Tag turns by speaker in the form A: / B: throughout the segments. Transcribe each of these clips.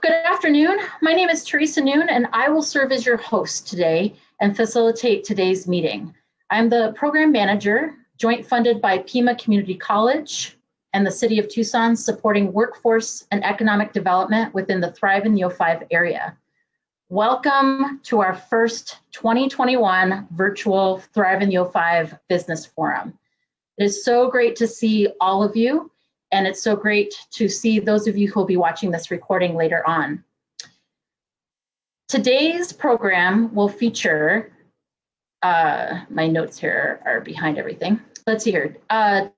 A: Good afternoon. My name is Teresa Noon, and I will serve as your host today and facilitate today's meeting. I'm the program manager, joint funded by Pima Community College and the City of Tucson, supporting workforce and economic development within the Thrive in the O5 area. Welcome to our first 2021 virtual Thrive in the O5 Business Forum. It is so great to see all of you. And it's so great to see those of you who will be watching this recording later on. Today's program will feature, my notes here are behind everything. Let's see here.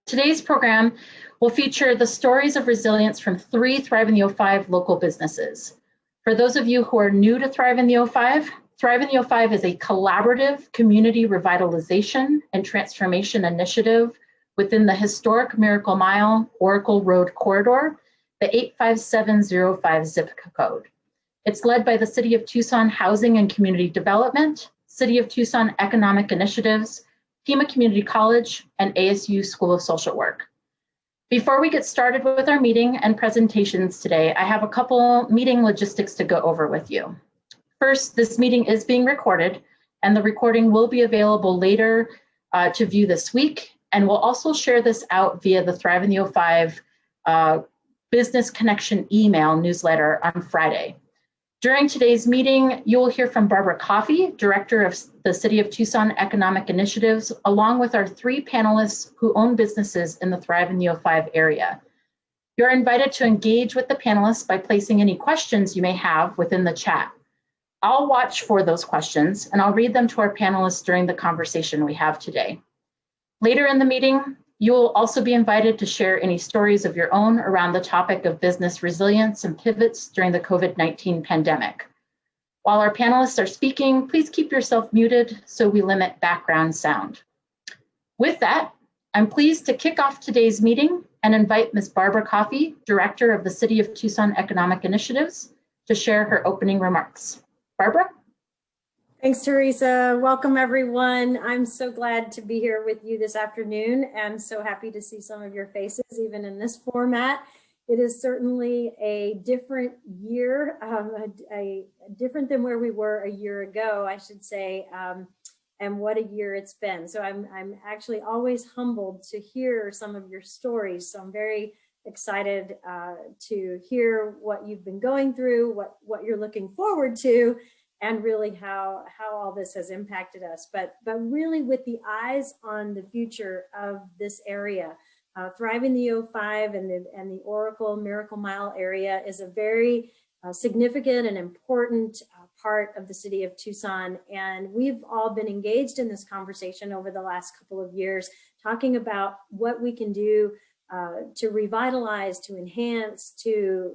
A: Today's program will feature the stories of resilience from 3 Thrive in the O5 local businesses. For those of you who are new to Thrive in the O5, Thrive in the O5 is a collaborative community revitalization and transformation initiative within the historic Miracle Mile Oracle Road corridor, the 85705 zip code. It's led by the City of Tucson Housing and Community Development, City of Tucson Economic Initiatives, Pima Community College, and ASU School of Social Work. Before we get started with our meeting and presentations today, I have a couple meeting logistics to go over with you. First, this meeting is being recorded, and the recording will be available later to view this week. And we'll also share this out via the Thrive in the O5 Business Connection email newsletter on Friday. During today's meeting, you will hear from Barbara Coffey, Director of the City of Tucson Economic Initiatives, along with our 3 panelists who own businesses in the Thrive in the O5 area. You're invited to engage with the panelists by placing any questions you may have within the chat. I'll watch for those questions and I'll read them to our panelists during the conversation we have today. Later in the meeting, you will also be invited to share any stories of your own around the topic of business resilience and pivots during the COVID-19 pandemic. While our panelists are speaking, please keep yourself muted so we limit background sound. With that, I'm pleased to kick off today's meeting and invite Ms. Barbara Coffey, Director of the City of Tucson Economic Initiatives, to share her opening remarks. Barbara?
B: Thanks, Teresa. Welcome, everyone. I'm so glad to be here with you this afternoon and so happy to see some of your faces, even in this format. It is certainly a different year, different than where we were a year ago, I should say, and what a year it's been. So I'm actually always humbled to hear some of your stories. So I'm very excited to hear what you've been going through, what you're looking forward to, and really how all this has impacted us, but really with the eyes on the future of this area. Thrive in the O5 and the Oracle Miracle Mile area is a very significant and important part of the City of Tucson. And we've all been engaged in this conversation over the last couple of years, talking about what we can do to revitalize, to enhance, to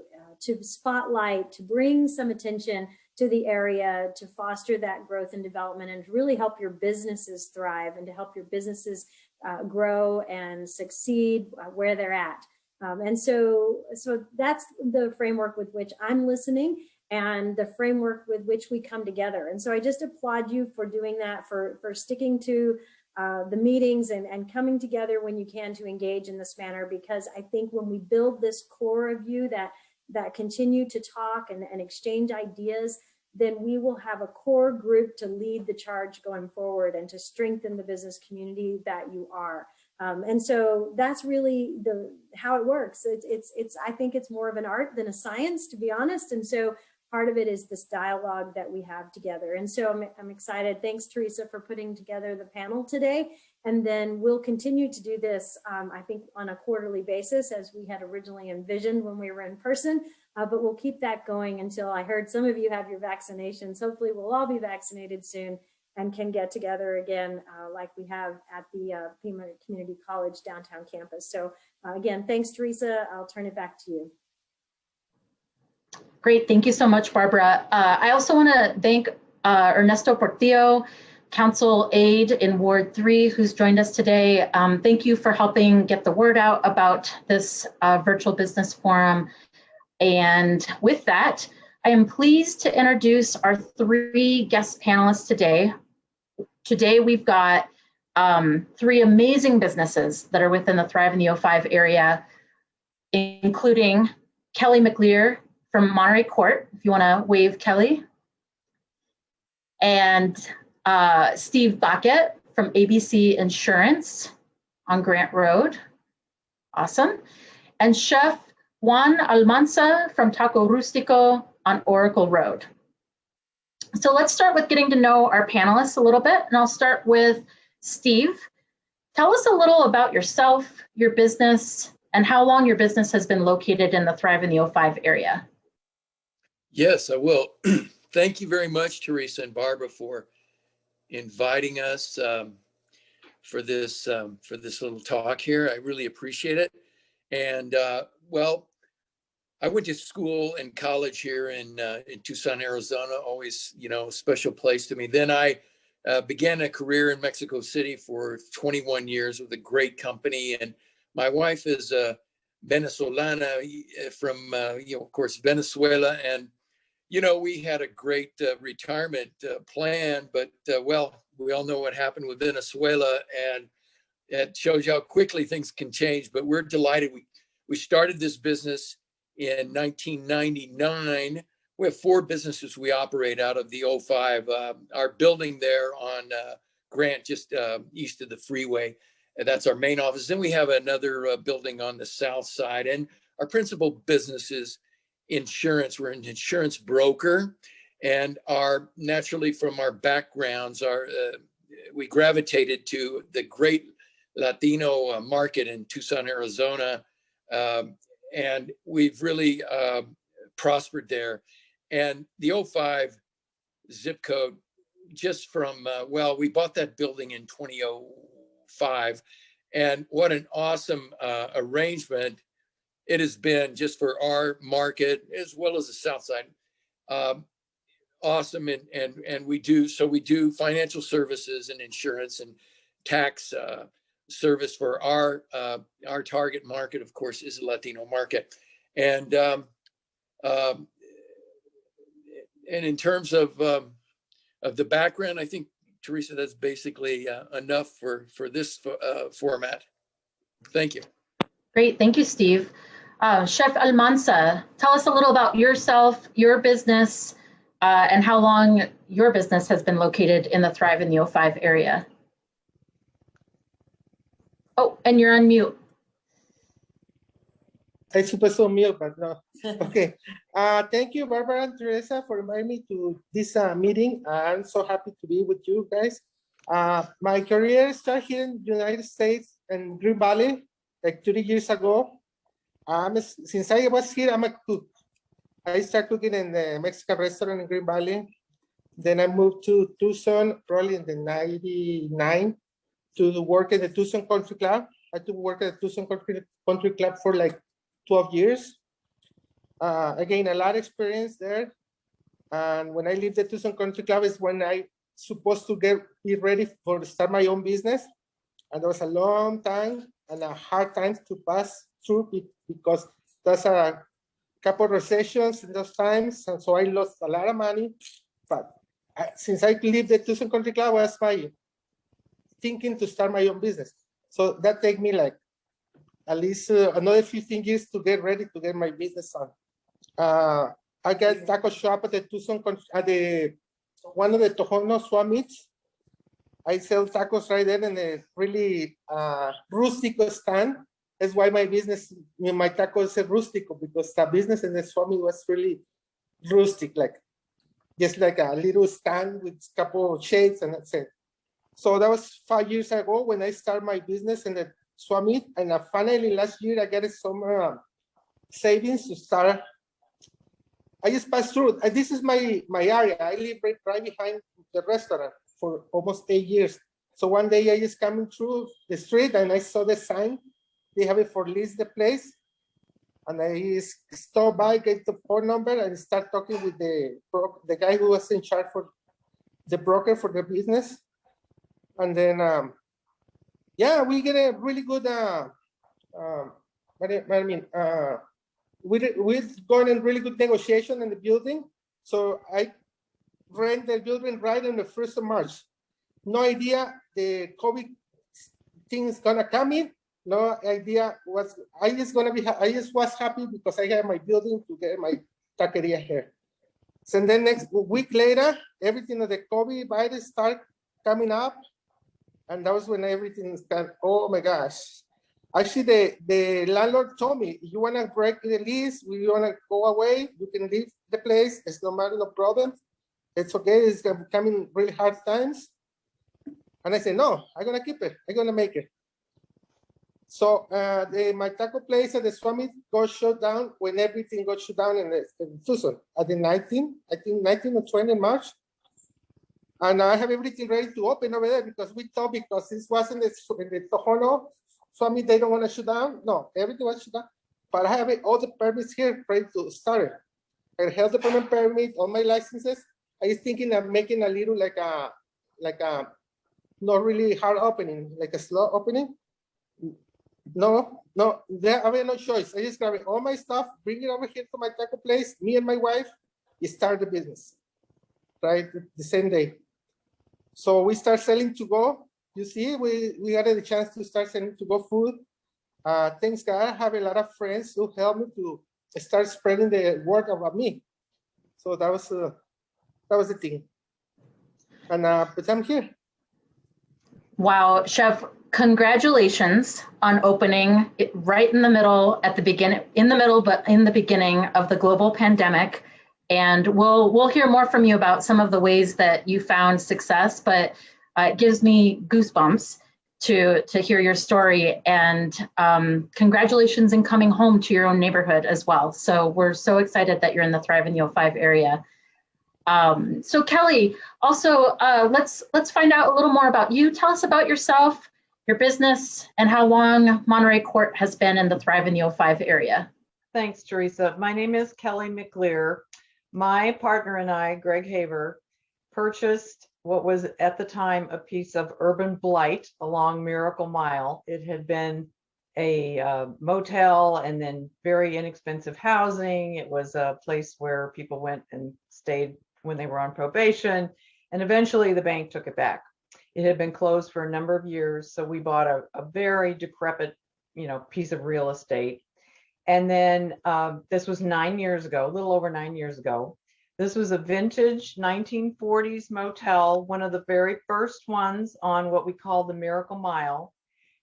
B: spotlight, to bring some attention to the area, to foster that growth and development, and to really help your businesses thrive and to help your businesses grow and succeed where they're at. And so that's the framework with which I'm listening and the framework with which we come together. And so I just applaud you for doing that, for sticking to the meetings and coming together when you can to engage in this manner, because I think when we build this core of you that continue to talk and exchange ideas, then we will have a core group to lead the charge going forward and to strengthen the business community that you are. And so that's really how it works. I think it's more of an art than a science, to be honest. And so part of it is this dialogue that we have together. And so I'm excited. Thanks, Teresa, for putting together the panel today. And then we'll continue to do this, I think, on a quarterly basis, as we had originally envisioned when we were in person. But we'll keep that going until I heard some of you have your vaccinations. Hopefully we'll all be vaccinated soon and can get together again like we have at the Pima Community College downtown campus. So again, thanks, Teresa. I'll turn it back to you.
A: Great, thank you so much, Barbara. I also want to thank Ernesto Portillo, Council Aide in Ward 3, who's joined us today. Thank you for helping get the word out about this virtual business forum. And with that, I am pleased to introduce our 3 guest panelists today. Today, we've got 3 amazing businesses that are within the Thrive in the O5 area, including Kelly McLear from Monterey Court, if you want to wave, Kelly. And Steve Backett from ABC Insurance on Grant Road. Awesome. And Chef Juan Almanza from Taco Rustico on Oracle Road. So let's start with getting to know our panelists a little bit. And I'll start with Steve. Tell us a little about yourself, your business, and how long your business has been located in the Thrive in the 05 area.
C: Yes, I will. Thank you very much, Teresa and Barbara, for inviting us for this little talk here. I really appreciate it. And well, I went to school and college here in Tucson, Arizona. Always, a special place to me. Then I began a career in Mexico City for 21 years with a great company. And my wife is Venezolana from, of course, Venezuela. And we had a great retirement plan, but well, we all know what happened with Venezuela, and it shows you how quickly things can change. But we're delighted. We started this business in 1999. We have 4 businesses we operate out of the 05. Our building there on Grant, just east of the freeway, that's our main office. Then we have another building on the south side, and our principal business is insurance. We're an insurance broker, and naturally from our backgrounds, we gravitated to the great Latino market in Tucson, Arizona, and we've really prospered there. And the 05 zip code, just from we bought that building in 2005, and what an awesome arrangement it has been just for our market as well as the South Side. Awesome. And we do financial services and insurance and tax service for our target market, of course, is the Latino market. And in terms of the background, I think, Teresa, that's basically enough for this format. Thank you.
A: Great. Thank you, Steve. Chef Almanza, tell us a little about yourself, your business, and how long your business has been located in the Thrive in the 05 area. Oh, and you're on mute.
D: I supposed to mute, but no. Okay. Thank you, Barbara and Teresa, for inviting me to this meeting. I'm so happy to be with you guys. My career started here in the United States in Green Valley, like 30 years ago. Since I was here, I'm a cook. I started cooking in the Mexican restaurant in Green Valley. Then I moved to Tucson, probably in the 99, to work at the Tucson Country Club. I had to work at the Tucson Country Club for like 12 years. Again, a lot of experience there. And when I leave the Tucson Country Club is when I supposed to be ready for start my own business. And there was a long time and a hard time to pass through because there's a couple of recessions in those times, and so I lost a lot of money. But since I leave the Tucson Country Club, was my thinking to start my own business. So that take me like at least another 15 years to get ready to get my business on. I got taco shop at the Tucson, at one of the Tohono swap meets. I sell tacos right there in a really rustico stand. That's why my business, my tacos are rustico, because the business in the swap meet was really rustic, like just like a little stand with a couple of shades, and that's it. So that was 5 years ago when I started my business in the swap meet, and finally last year I got some savings to start. I just passed through. This is my area. I live right behind the restaurant for almost 8 years. So one day I just coming through the street and I saw the sign. They have it for lease the place. And I stopped by, get the phone number, and start talking with the guy who was in charge for the broker for the business. And then, yeah, we get a really good, we're going in really good negotiation in the building. So I rent the building right on the 1st of March. No idea the COVID thing is gonna come in. No idea I just was happy because I had my building to get my taqueria here. So then next week later, everything of the COVID virus started coming up. And that was when everything got, oh my gosh. Actually, the landlord told me, you want to break the lease, we want to go away, you can leave the place, it's no matter, no problem. It's okay, it's coming really hard times. And I said, no, I'm going to keep it, I'm going to make it. So my taco place at the Swami got shut down when everything got shut down in Tucson at the 19 or 20 March. And I have everything ready to open over there because we thought because this wasn't in the Tohono, Swami, they don't want to shut down. No, everything was shut down. But I have all the permits here ready to start it. I health department permit, all my licenses. I was thinking of making a little like a not really hard opening, like a slow opening. No, there I have no choice. I just grab all my stuff, bring it over here to my taco place. Me and my wife, we start the business, right? The same day. So we start selling to go. You see, we had the chance to start selling to go food. Thanks God, I have a lot of friends who helped me to start spreading the word about me. So that was the thing. And but I'm here.
A: Wow, Chef, congratulations on opening it right in the middle at the beginning, but in the beginning of the global pandemic. And we'll hear more from you about some of the ways that you found success, but it gives me goosebumps to hear your story, and congratulations in coming home to your own neighborhood as well. So we're so excited that you're in the Thrive in the 05 area. So Kelly, also let's find out a little more about you. Tell us about yourself, your business, and how long Monterey Court has been in the Thrive in the 05 area.
E: Thanks, Teresa. My name is Kelly McLear. My partner and I, Greg Haver, purchased what was at the time a piece of urban blight along Miracle Mile. It had been a motel and then very inexpensive housing. It was a place where people went and stayed when they were on probation, and eventually the bank took it back. It had been closed for a number of years, so we bought a very decrepit, piece of real estate. And then this was 9 years ago, a little over 9 years ago. This was a vintage 1940s motel, one of the very first ones on what we call the Miracle Mile.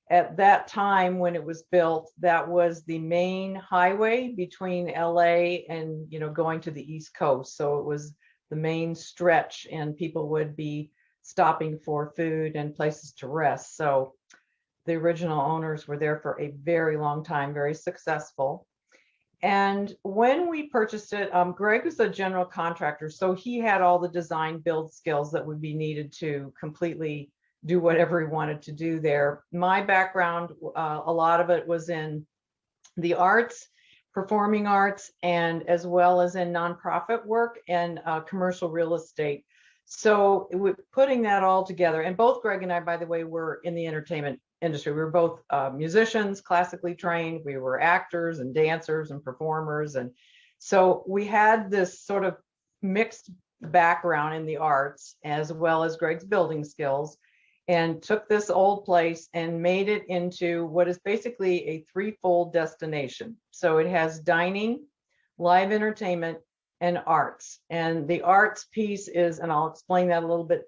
E: At that time when it was built, that was the main highway between LA and going to the East Coast. So it was the main stretch, and people would be stopping for food and places to rest. So the original owners were there for a very long time, very successful. And when we purchased it, Greg was a general contractor, so he had all the design build skills that would be needed to completely do whatever he wanted to do there. My background, a lot of it was in the arts, performing arts, and as well as in nonprofit work and commercial real estate. So putting that all together, and both Greg and I, by the way, were in the entertainment industry. We were both musicians, classically trained. We were actors and dancers and performers. And so we had this sort of mixed background in the arts, as well as Greg's building skills, and took this old place and made it into what is basically a threefold destination. So it has dining, live entertainment, and arts. And the arts piece is, and I'll explain that a little bit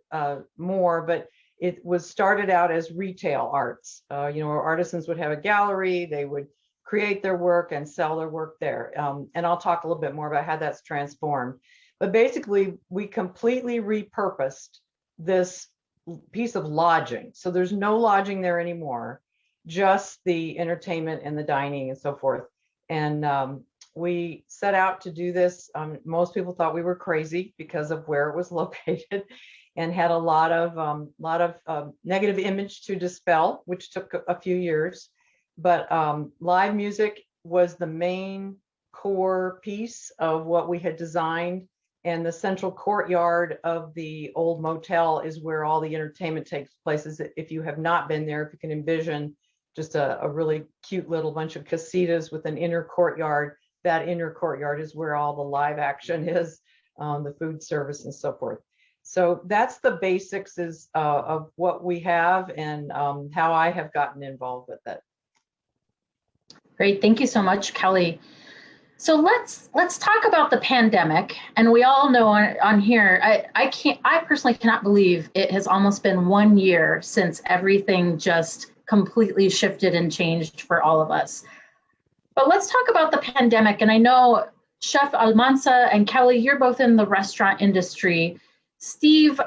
E: more, but it was started out as retail arts. Where artisans would have a gallery, they would create their work and sell their work there. And I'll talk a little bit more about how that's transformed. But basically, we completely repurposed this piece of lodging. So there's no lodging there anymore, just the entertainment and the dining and so forth. And we set out to do this. Most people thought we were crazy because of where it was located, and had a lot of negative image to dispel, which took a few years. But live music was the main core piece of what we had designed. And the central courtyard of the old motel is where all the entertainment takes place. If you have not been there, if you can envision just a really cute little bunch of casitas with an inner courtyard, that inner courtyard is where all the live action is, the food service and so forth. So that's the basics of what we have and how I have gotten involved with it.
A: Great, thank you so much, Kelly. So let's talk about the pandemic. And we all know on here, I personally cannot believe it has almost been 1 year since everything just completely shifted and changed for all of us. But let's talk about the pandemic. And I know Chef Almanza and Kelly, you're both in the restaurant industry. Steve,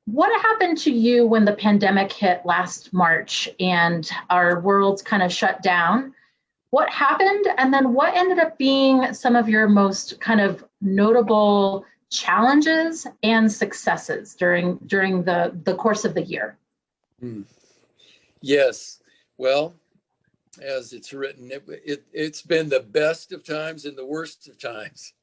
A: what happened to you when the pandemic hit last March and our worlds kind of shut down? What happened, and then what ended up being some of your most kind of notable challenges and successes during the course of the year?
C: Yes. Well, as it's written, it's been the best of times and the worst of times,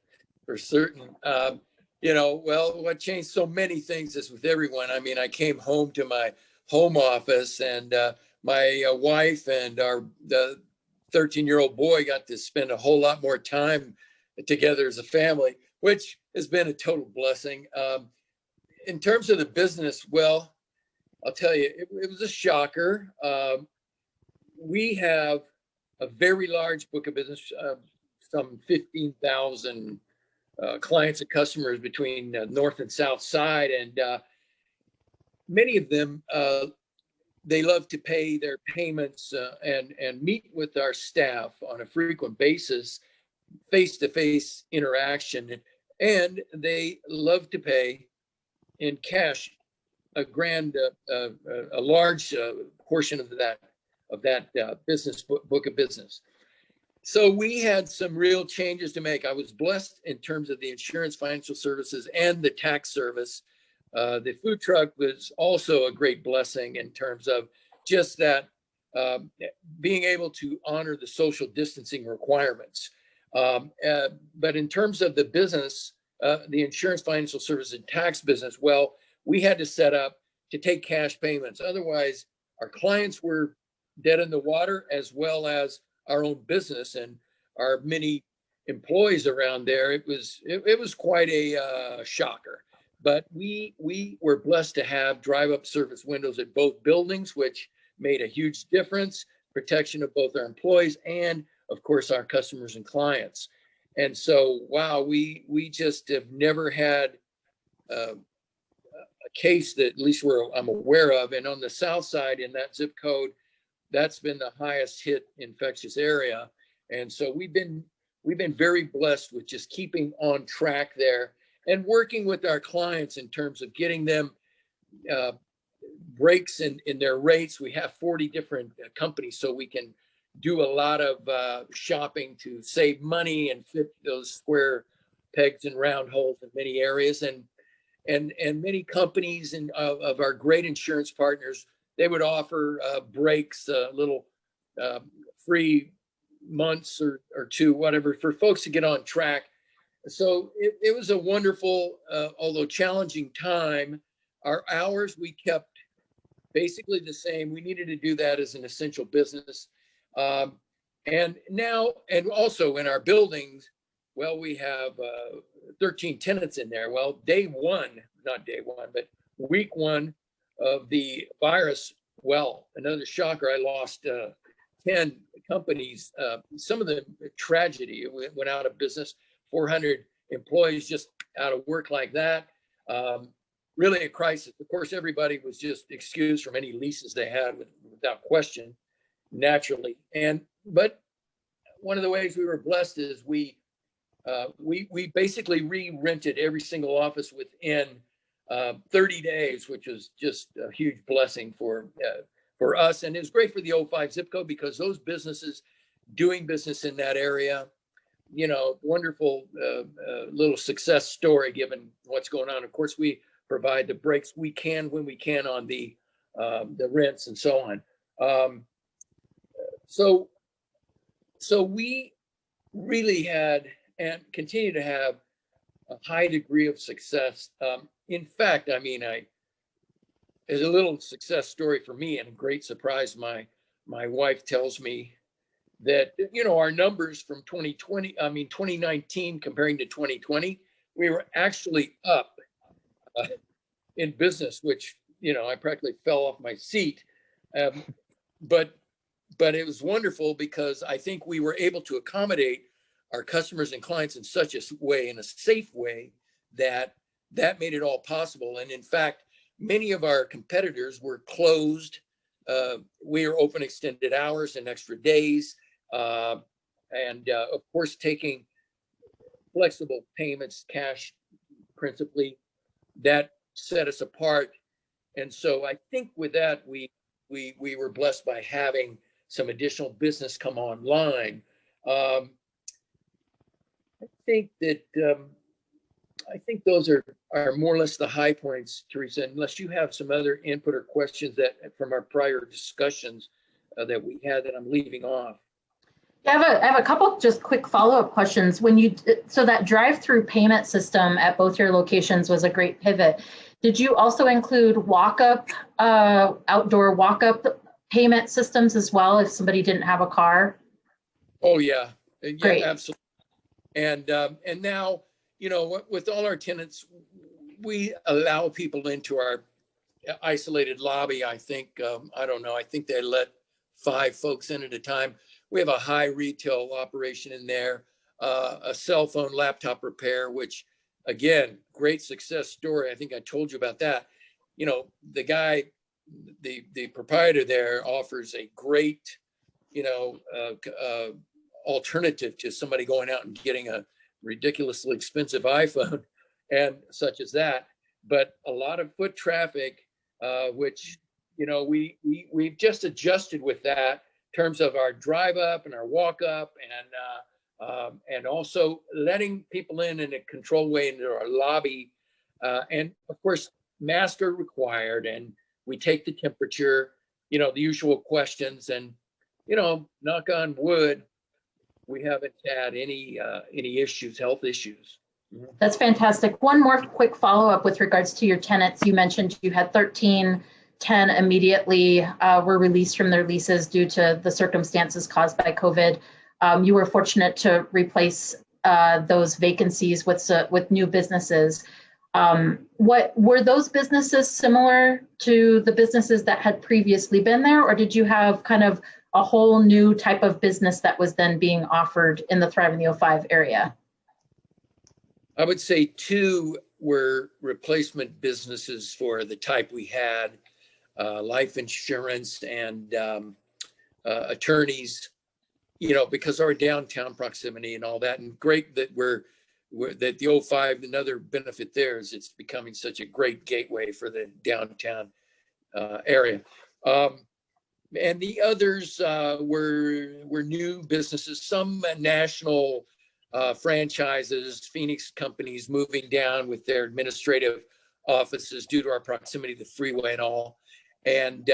C: for certain. Well, what changed so many things is with everyone. I mean, I came home to my home office, and my wife and the 13-year-old boy got to spend a whole lot more time together as a family, which has been a total blessing. In terms of the business, well, I'll tell you, it was a shocker. We have a very large book of business, some 15,000 clients and customers between north and south side, and many of them they love to pay their payments and meet with our staff on a frequent basis, face-to-face interaction, and they love to pay in cash a large portion of that business book of business. So we had some real changes to make. I was blessed in terms of the insurance, financial services, and the tax service. The food truck was also a great blessing in terms of just that being able to honor the social distancing requirements. But in terms of the business, the insurance, financial services, and tax business, well, we had to set up to take cash payments. Otherwise, our clients were dead in the water, as well as our own business and our many employees around there. It was quite a shocker. But we were blessed to have drive-up service windows at both buildings, which made a huge difference, protection of both our employees and, of course, our customers and clients. And so, wow, we just have never had a case that at least I'm aware of. And on the south side in that zip code, that's been the highest hit infectious area. And so we've been very blessed with just keeping on track there and working with our clients in terms of getting them breaks in their rates. We have 40 different companies, so we can do a lot of shopping to save money and fit those square pegs and round holes in many areas. And many companies and of our great insurance partners, they would offer breaks, little free months or two, whatever, for folks to get on track. So it was a wonderful, although challenging time. Our hours, we kept basically the same. We needed to do that as an essential business. And also in our buildings, well, we have 13 tenants in there. Well, but week one of the virus, well, another shocker, I lost 10 companies, some of them tragedy, went out of business, 400 employees just out of work like that. Really a crisis. Of course, everybody was just excused from any leases they had without question, naturally. But one of the ways we were blessed is we basically re-rented every single office within 30 days, which was just a huge blessing for us. And it was great for the 05 zip code because those businesses doing business in that area, wonderful little success story given what's going on. Of course, we provide the breaks we can when we can on the rents and so on. So we really had and continue to have a high degree of success. In fact, I mean, it's a little success story for me and a great surprise. My wife tells me that, our numbers from 2019 comparing to 2020, we were actually up in business, which, I practically fell off my seat. But it was wonderful because I think we were able to accommodate our customers and clients in such a way, in a safe way, that made it all possible. And in fact, many of our competitors were closed. We are open extended hours and extra days. And of course, taking flexible payments, cash principally, that set us apart. And so I think with that, we were blessed by having some additional business come online. I think that I think those are more or less the high points, Teresa, unless you have some other input or questions that from our prior discussions that we had that I'm leaving off.
A: I have a couple just quick follow-up questions. So that drive-through payment system at both your locations was a great pivot. Did you also include walk-up, outdoor walk-up payment systems as well if somebody didn't have a car?
C: Oh yeah,
A: Great.
C: absolutely. And now, you know, with all our tenants, we allow people into our isolated lobby. I think, I don't know, I think they let 5 folks in at a time. We have a high retail operation in there, a cell phone laptop repair, which again, great success story. I think I told you about that. You know, the guy, the proprietor there offers a great, you know, alternative to somebody going out and getting a ridiculously expensive iPhone and such as that. But a lot of foot traffic, which, you know, we've just adjusted with that in terms of our drive up and our walk up, and also letting people in a controlled way into our lobby. And of course, masks are required, and we take the temperature, you know, the usual questions, and, you know, knock on wood, we haven't had any issues, health issues.
A: That's fantastic. One more quick follow-up with regards to your tenants. You mentioned you had 13, 10 immediately were released from their leases due to the circumstances caused by COVID. You were fortunate to replace those vacancies with new businesses. What were those businesses similar to the businesses that had previously been there, or did you have kind of a whole new type of business that was then being offered in the Thrive in the 05 area?
C: I would say 2 were replacement businesses for the type we had, life insurance and attorneys, you know, because our downtown proximity and all that. And great that that the 05, another benefit there is it's becoming such a great gateway for the downtown area. And the others were new businesses, some national franchises, Phoenix companies moving down with their administrative offices due to our proximity to the freeway and all. And,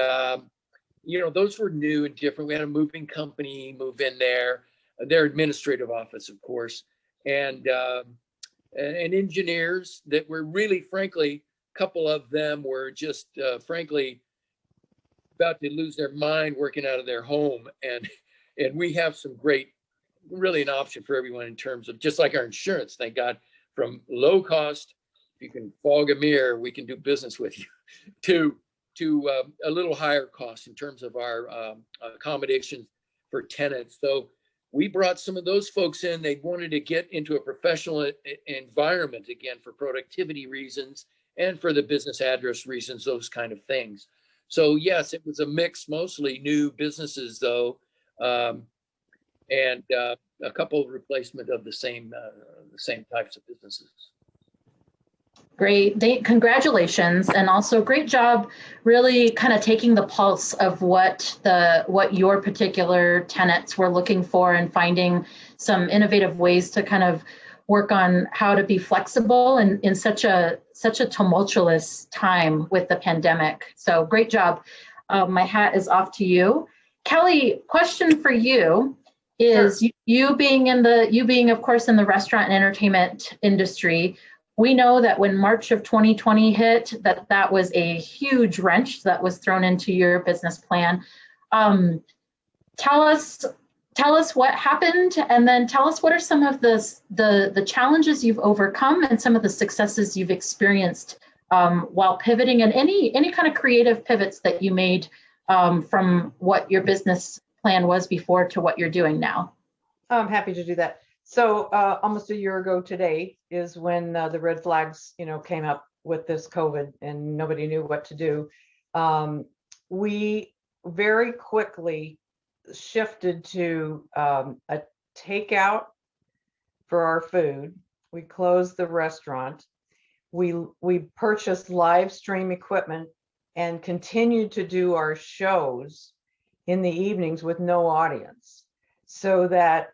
C: you know, those were new and different. We had a moving company move in there, their administrative office, of course, and engineers that were really, frankly, a couple of them were just, frankly, about to lose their mind working out of their home. And we have some great, really an option for everyone in terms of just like our insurance, thank God, from low cost, if you can fog a mirror, we can do business with you, to a little higher cost in terms of our accommodations for tenants. So we brought some of those folks in. They wanted to get into a professional environment again for productivity reasons and for the business address reasons, those kind of things. So yes, it was a mix, mostly new businesses though, and a couple of replacement of the same types of businesses.
A: Great, congratulations, and also great job really kind of taking the pulse of what your particular tenants were looking for and finding some innovative ways to kind of work on how to be flexible in such a tumultuous time with the pandemic. So great job. My hat is off to you. Kelly, question for you is, sure. you being of course in the restaurant and entertainment industry, we know that when March of 2020 hit, that was a huge wrench that was thrown into your business plan. Tell us what happened, and then tell us what are some of the challenges you've overcome and some of the successes you've experienced while pivoting, and any kind of creative pivots that you made from what your business plan was before to what you're doing now.
E: I'm happy to do that. So almost a year ago today is when the red flags, came up with this COVID and nobody knew what to do. We very quickly shifted to a takeout for our food. We closed the restaurant. We purchased live stream equipment and continued to do our shows in the evenings with no audience, so that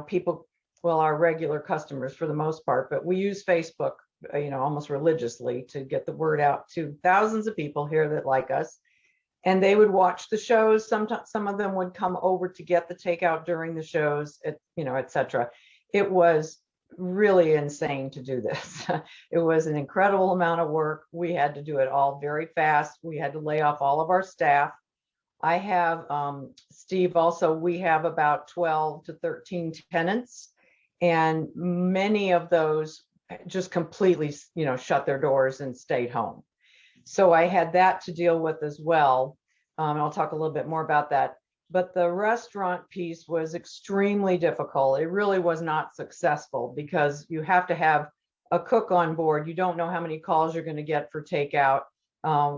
E: people, well, our regular customers for the most part, but we use Facebook almost religiously to get the word out to thousands of people here that like us, and they would watch the shows. Sometimes some of them would come over to get the takeout during the shows, etc. It was really insane to do this. It was an incredible amount of work. We had to do it all very fast. We had to lay off all of our staff. I have, Steve, also, we have about 12 to 13 tenants, and many of those just completely, shut their doors and stayed home. So I had that to deal with as well. And I'll talk a little bit more about that. But the restaurant piece was extremely difficult. It really was not successful because you have to have a cook on board. You don't know how many calls you're going to get for takeout.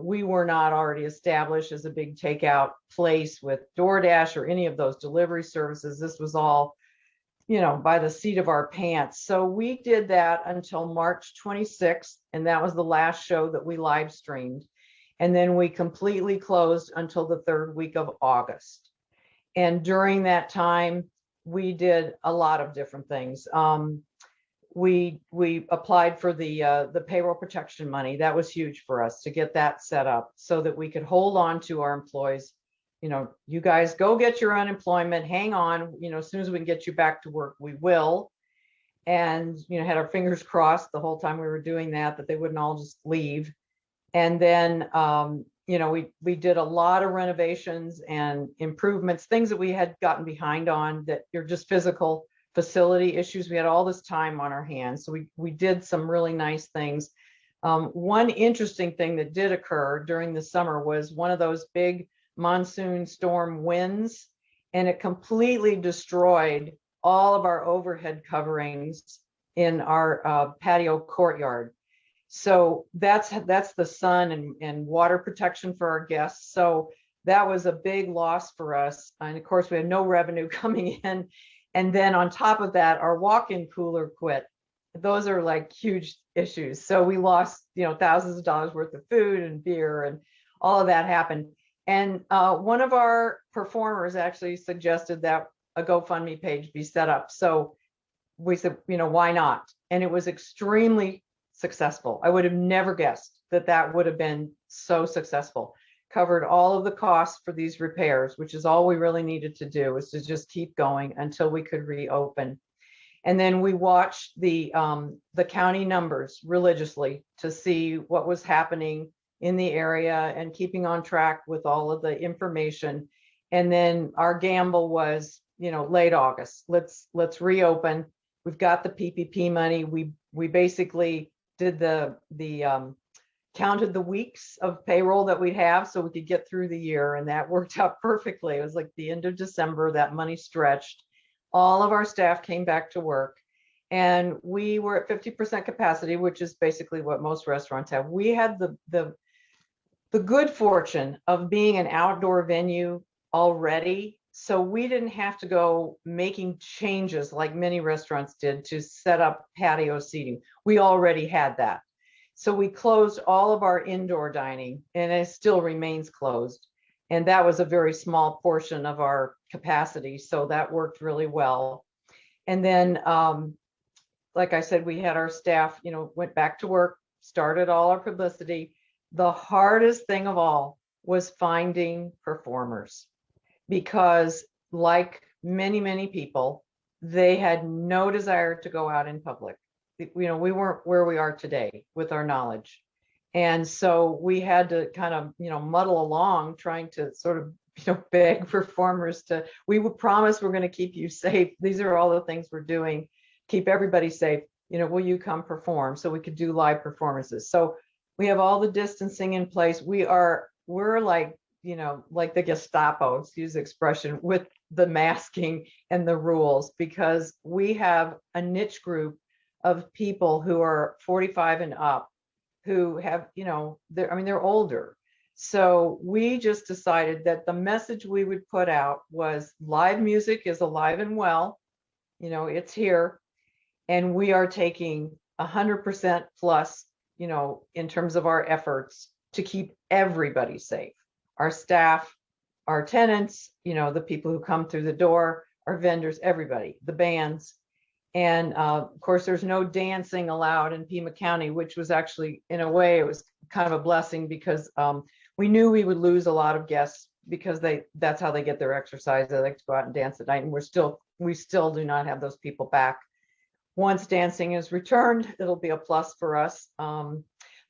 E: We were not already established as a big takeout place with DoorDash or any of those delivery services. This was all, by the seat of our pants. So we did that until March 26th, and that was the last show that we live streamed. And then we completely closed until the third week of August. And during that time, we did a lot of different things. We applied for the payroll protection money. That was huge for us to get that set up so that we could hold on to our employees. You guys go get your unemployment, hang on, as soon as we can get you back to work, we will. And, had our fingers crossed the whole time we were doing that they wouldn't all just leave. And then, we did a lot of renovations and improvements, things that we had gotten behind on that are just physical facility issues. We had all this time on our hands. So we did some really nice things. One interesting thing that did occur during the summer was one of those big monsoon storm winds, and it completely destroyed all of our overhead coverings in our patio courtyard. So that's the sun and water protection for our guests. So that was a big loss for us. And of course, we had no revenue coming in. And then on top of that, our walk-in cooler quit. Those are like huge issues. So we lost, thousands of dollars worth of food and beer, and all of that happened. And one of our performers actually suggested that a GoFundMe page be set up. So we said, why not? And it was extremely successful. I would have never guessed that would have been so successful. Covered all of the costs for these repairs, which is all we really needed to do, was to just keep going until we could reopen. And then we watched the county numbers religiously to see what was happening in the area and keeping on track with all of the information. And then our gamble was, late August, let's reopen. We've got the PPP money. We basically did the counted the weeks of payroll that we'd have so we could get through the year, and that worked out perfectly. It was like the end of December, that money stretched. All of our staff came back to work, and we were at 50% capacity, which is basically what most restaurants have. We had the good fortune of being an outdoor venue already, so we didn't have to go making changes like many restaurants did to set up patio seating. We already had that. So we closed all of our indoor dining, and it still remains closed. And that was a very small portion of our capacity. So that worked really well. And then, like I said, we had our staff, went back to work, started all our publicity. The hardest thing of all was finding performers, because like many, many people, they had no desire to go out in public. We weren't where we are today with our knowledge. And so we had to kind of, muddle along, trying to sort of, beg performers we would promise we're going to keep you safe. These are all the things we're doing, keep everybody safe. Will you come perform? So we could do live performances. So we have all the distancing in place. We're like, like the Gestapo, excuse the expression, with the masking and the rules, because we have a niche group of people who are 45 and up who have, they're older. So we just decided that the message we would put out was live music is alive and well, it's here. And we are taking 100% plus, in terms of our efforts to keep everybody safe. Our staff, our tenants, the people who come through the door, our vendors, everybody, the bands. And of course, there's no dancing allowed in Pima County, which was actually, in a way, it was kind of a blessing, because we knew we would lose a lot of guests, because that's how they get their exercise. They like to go out and dance at night, and we still do not have those people back. Once dancing is returned, it'll be a plus for us.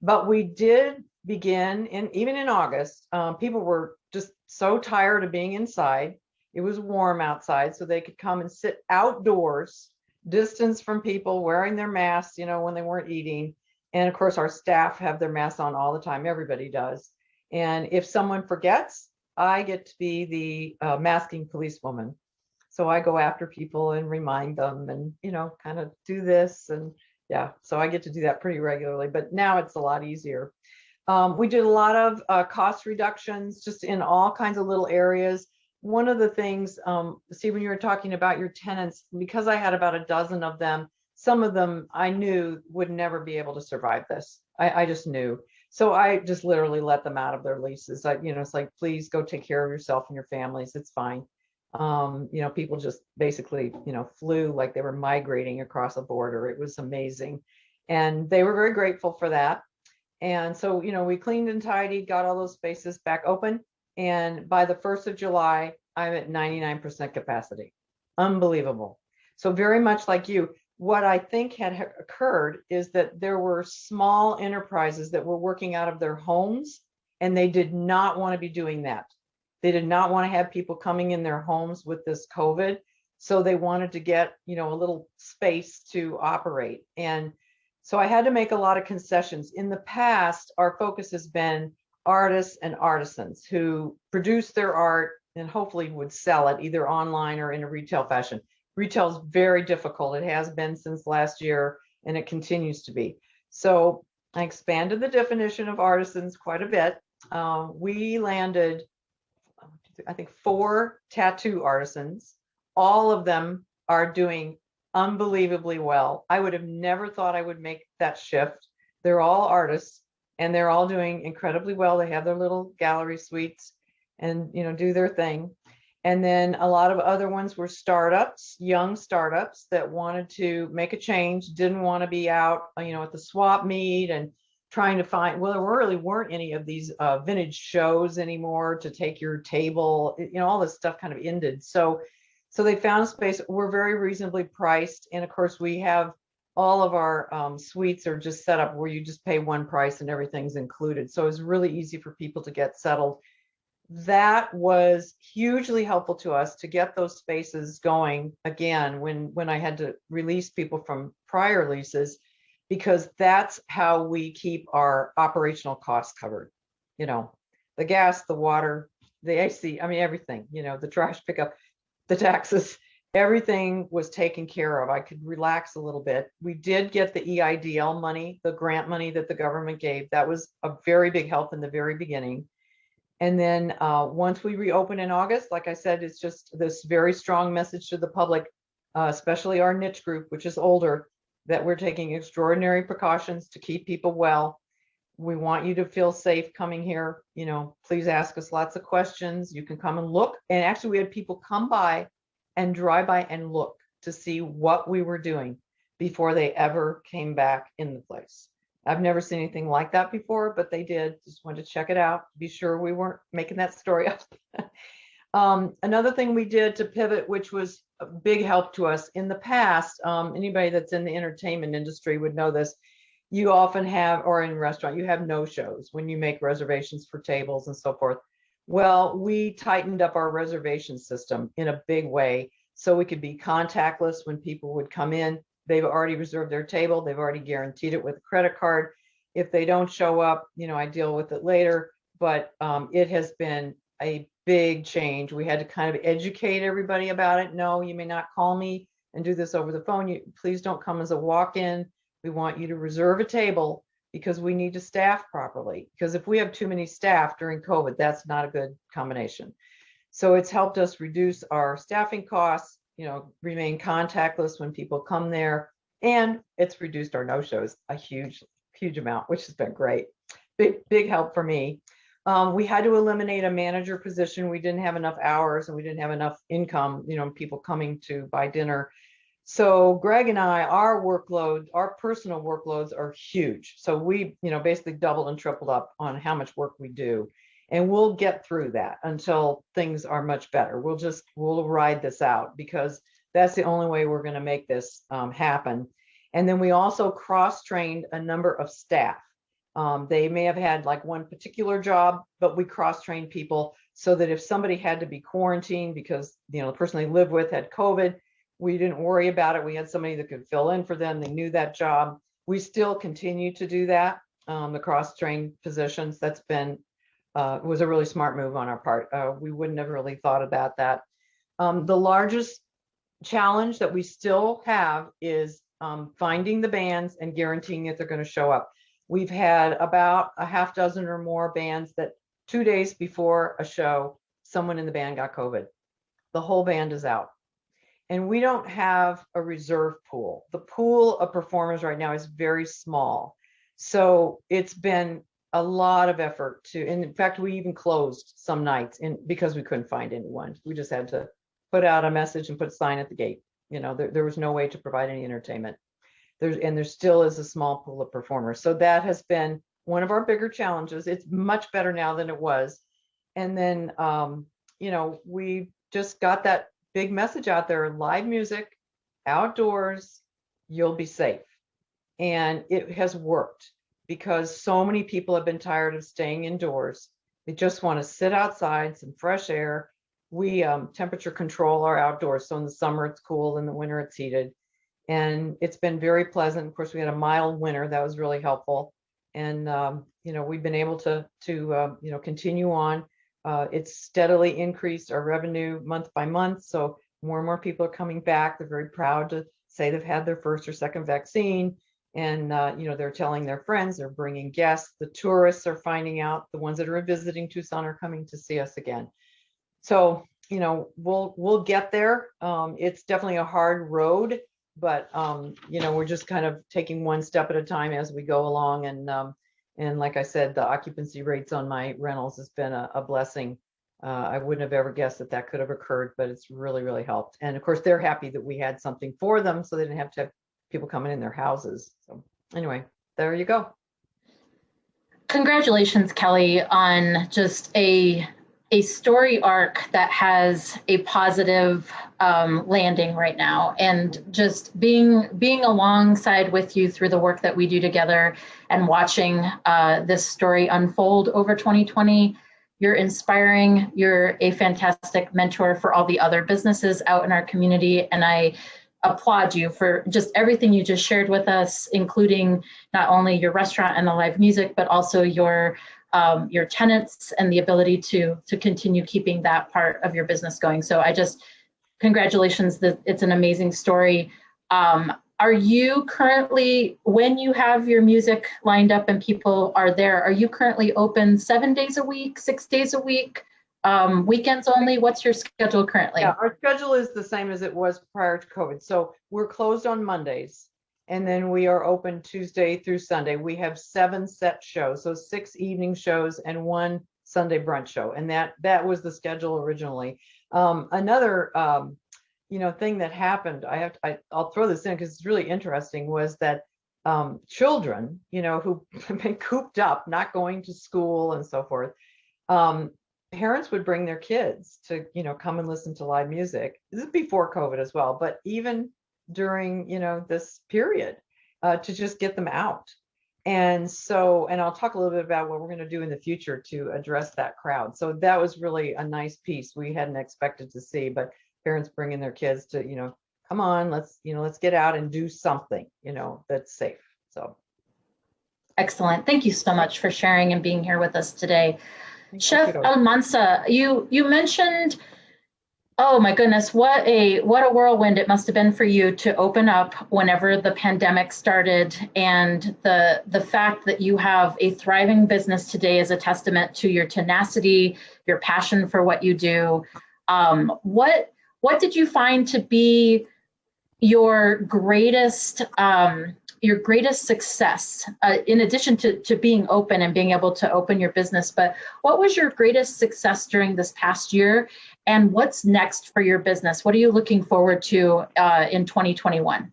E: But we did begin, even in August, people were just so tired of being inside. It was warm outside, so they could come and sit outdoors, distance from people, wearing their masks, when they weren't eating. And of course, our staff have their masks on all the time. Everybody does. And if someone forgets, I get to be the masking policewoman. So I go after people and remind them and, kind of do this. And yeah, so I get to do that pretty regularly, but now it's a lot easier. We did a lot of cost reductions just in all kinds of little areas. One of the things, see, when you were talking about your tenants, because I had about a dozen of them, some of them I knew would never be able to survive this. I just knew. So I just literally let them out of their leases. It's like, please go take care of yourself and your families. It's fine. People just basically, flew like they were migrating across a border. It was amazing. And they were very grateful for that. And so, we cleaned and tidied, got all those spaces back open. And by the 1st of July, I'm at 99% capacity. Unbelievable. So very much like you, what I think had occurred is that there were small enterprises that were working out of their homes, and they did not want to be doing that. They did not want to have people coming in their homes with this COVID. So they wanted to get, a little space to operate. And so I had to make a lot of concessions. In the past, our focus has been artists and artisans who produce their art and hopefully would sell it either online or in a retail fashion. Retail is very difficult. It has been since last year, and it continues to be. So I expanded the definition of artisans quite a bit. We landed, I think, 4 tattoo artisans. All of them are doing unbelievably well. I would have never thought I would make that shift. They're all artists, and they're all doing incredibly well. They have their little gallery suites and, do their thing. And then a lot of other ones were startups, young startups that wanted to make a change, didn't want to be out, at the swap meet and trying to find, well, there really weren't any of these vintage shows anymore to take your table, all this stuff kind of ended. So they found a space. We're very reasonably priced. And of course, we have all of our suites are just set up where you just pay one price and everything's included. So it's really easy for people to get settled. That was hugely helpful to us to get those spaces going again when I had to release people from prior leases, because that's how we keep our operational costs covered. The gas, the water, the AC, everything, the trash pickup, the taxes, everything was taken care of. I could relax a little bit. We did get the EIDL money, the grant money that the government gave. That was a very big help in the very beginning. And then once we reopen in August, like I said, it's just this very strong message to the public, especially our niche group, which is older, that we're taking extraordinary precautions to keep people well. We want you to feel safe coming here. Please ask us lots of questions. You can come and look. And actually, we had people come by and drive by and look to see what we were doing before they ever came back in the place. I've never seen anything like that before, but they did. Just wanted to check it out, be sure we weren't making that story up. Another thing we did to pivot, which was a big help to us in the past, anybody that's in the entertainment industry would know this. You often have, or in restaurant, you have no shows when you make reservations for tables and so forth. Well, we tightened up our reservation system in a big way so we could be contactless when people would come in. They've already reserved their table. They've already guaranteed it with a credit card. If they don't show up, I deal with it later. But it has been a big change. We had to kind of educate everybody about it. No, you may not call me and do this over the phone. Please don't come as a walk-in. We want you to reserve a table because we need to staff properly. Because if we have too many staff during COVID, that's not a good combination. So it's helped us reduce our staffing costs, remain contactless when people come there. And it's reduced our no-shows a huge amount, which has been great. Big help for me. We had to eliminate a manager position. We didn't have enough hours and we didn't have enough income, people coming to buy dinner. So Greg and I, our personal workloads are huge. So we, basically doubled and tripled up on how much work we do. And we'll get through that until things are much better. We'll ride this out because that's the only way we're going to make this happen. And then we also cross-trained a number of staff. They may have had like one particular job, but we cross-trained people so that if somebody had to be quarantined because, the person they lived with had COVID, we didn't worry about it. We had somebody that could fill in for them. They knew that job. We still continue to do that. The cross-trained positions, that's been, was a really smart move on our part. We wouldn't have really thought about that. The largest challenge that we still have is finding the bands and guaranteeing that they're going to show up. We've had about a half dozen or more bands that 2 days before a show, someone in the band got COVID. The whole band is out. And we don't have a reserve pool. The pool of performers right now is very small. So it's been a lot of effort and in fact, we even closed some nights because we couldn't find anyone. We just had to put out a message and put a sign at the gate. There was no way to provide any entertainment. There still is a small pool of performers. So that has been one of our bigger challenges. It's much better now than it was. And then, we just got that big message out there, live music, outdoors, you'll be safe. And it has worked because so many people have been tired of staying indoors. They just want to sit outside, some fresh air. We temperature control our outdoors. So in the summer it's cool, in the winter it's heated. And it's been very pleasant. Of course, we had a mild winter. That was really helpful. And, we've been able to continue on. It's steadily increased our revenue month by month. So more and more people are coming back. They're very proud to say they've had their first or second vaccine. And, they're telling their friends, they're bringing guests. The tourists are finding out, the ones that are visiting Tucson are coming to see us again. So, we'll get there. It's definitely a hard road, but, we're just kind of taking one step at a time as we go along. And like I said, the occupancy rates on my rentals has been a blessing. I wouldn't have ever guessed that could have occurred, but it's really, really helped. And of course, they're happy that we had something for them so they didn't have to have people coming in their houses. So anyway, there you go.
A: Congratulations, Kelly, on just a story arc that has a positive landing right now, and just being alongside with you through the work that we do together and watching this story unfold over 2020. You're inspiring. You're a fantastic mentor for all the other businesses out in our community, and I applaud you for just everything you just shared with us, including not only your restaurant and the live music, but also your tenants and the ability to continue keeping that part of your business going. So congratulations, that it's an amazing story. Are you currently, when you have your music lined up and people are there, are you currently open 7 days a week, 6 days a week, weekends only? What's your schedule currently?
E: Yeah, our schedule is the same as it was prior to COVID. So we're closed on Mondays, and then we are open Tuesday through Sunday. We have 7 set shows, so 6 evening shows and 1 Sunday brunch show. And that was the schedule originally. Another thing that happened, I'll throw this in because it's really interesting, was that children, who have been cooped up, not going to school and so forth, parents would bring their kids to, come and listen to live music. This is before COVID as well, but even during, this period, to just get them out. And I'll talk a little bit about what we're going to do in the future to address that crowd. So that was really a nice piece we hadn't expected to see, but parents bringing their kids to, come on, let's get out and do something, that's safe. So.
A: Excellent. Thank you so much for sharing and being here with us today. Chef Almanza, you mentioned, oh my goodness, what a whirlwind it must have been for you to open up whenever the pandemic started, and the fact that you have a thriving business today is a testament to your tenacity, your passion for what you do. What did you find to be your greatest success, in addition to being open and being able to open your business? But what was your greatest success during this past year, and what's next for your business? What are you looking forward to in 2021?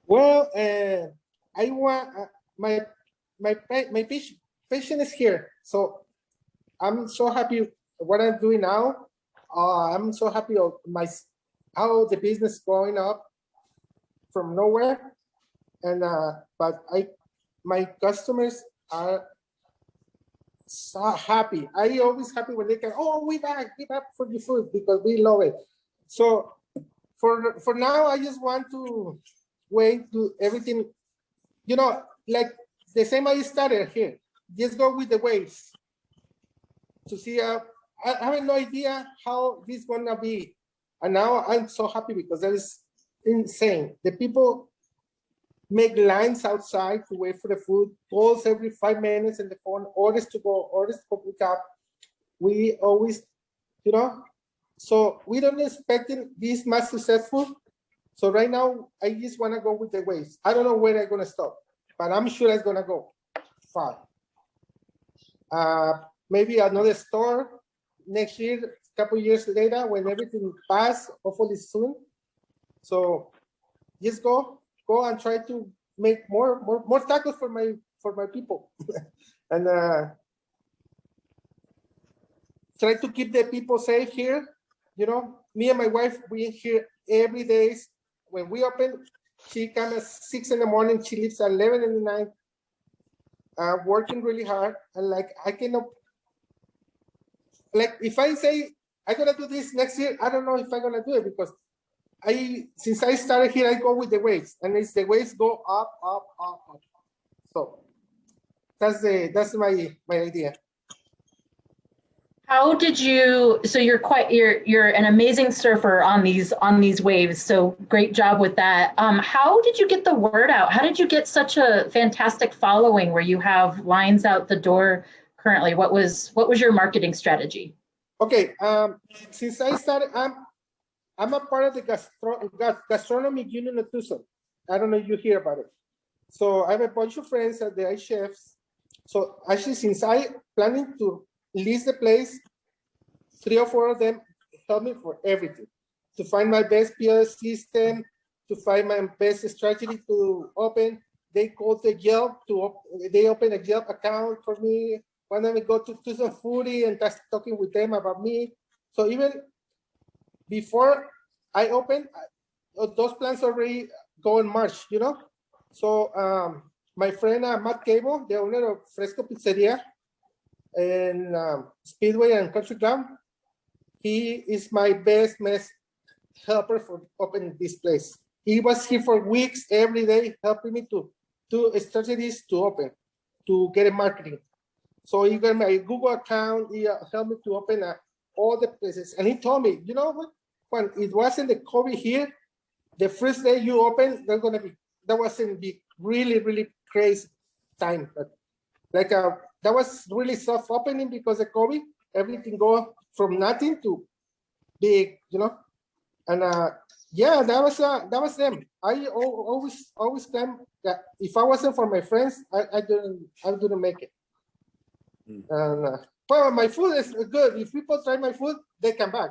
D: Well, I want my patient is here, so I'm so happy what I'm doing now. I'm so happy of how the business going up from nowhere, and but my customers are so happy. I always happy when they can, oh, we back for the food because we love it. So for now, I just want to wait to everything, like the same I started here. Just go with the waves to see. I have no idea how this is gonna be, and now I'm so happy because that is insane. The people make lines outside to wait for the food, calls every 5 minutes in the phone, orders to go, orders to pick up. We always, so we don't expect this much successful. So right now, I just want to go with the waves. I don't know where I'm going to stop, but I'm sure it's going to go far. Maybe another store next year, a couple years later, when everything passes, hopefully soon. So just go and try to make more tacos for my people, and try to keep the people safe here. Me and my wife, we here every day. When we open, she comes at 6 in the morning. She leaves at 11 in the night, working really hard. And I cannot, if I say I'm gonna do this next year, I don't know if I'm gonna do it because since I started here, I go with the waves, and it's the waves go up, up, up, up. So that's my idea.
A: How did you? So you're an amazing surfer on these waves. So great job with that. How did you get the word out? How did you get such a fantastic following where you have lines out the door currently? What was your marketing strategy?
D: Okay, since I started, I'm a part of the gastronomy union of Tucson. I don't know if you hear about it. So I have a bunch of friends that they are chefs. So actually, since I planning to lease the place, 3 or 4 of them help me for everything, to find my best POS system, to find my best strategy to open. They call the Yelp they open a Yelp account for me. When I go to Tucson Foodie and that's talking with them about me. So even before I open, those plans already go in March, So my friend Matt Cable, the owner of Fresco Pizzeria and Speedway and Country Club, he is my best helper for opening this place. He was here for weeks, every day, helping me to do strategies to open, to get a marketing. So he got my Google account, he helped me to open all the places. And he told me, you know what, when it wasn't the COVID here, the first day you open, that wasn't be really, really crazy time. But that was really soft opening because of COVID. Everything go from nothing to big, And yeah, that was them. I always claim that if I wasn't for my friends, I didn't make it. And well, my food is good. If people try my food, they come back.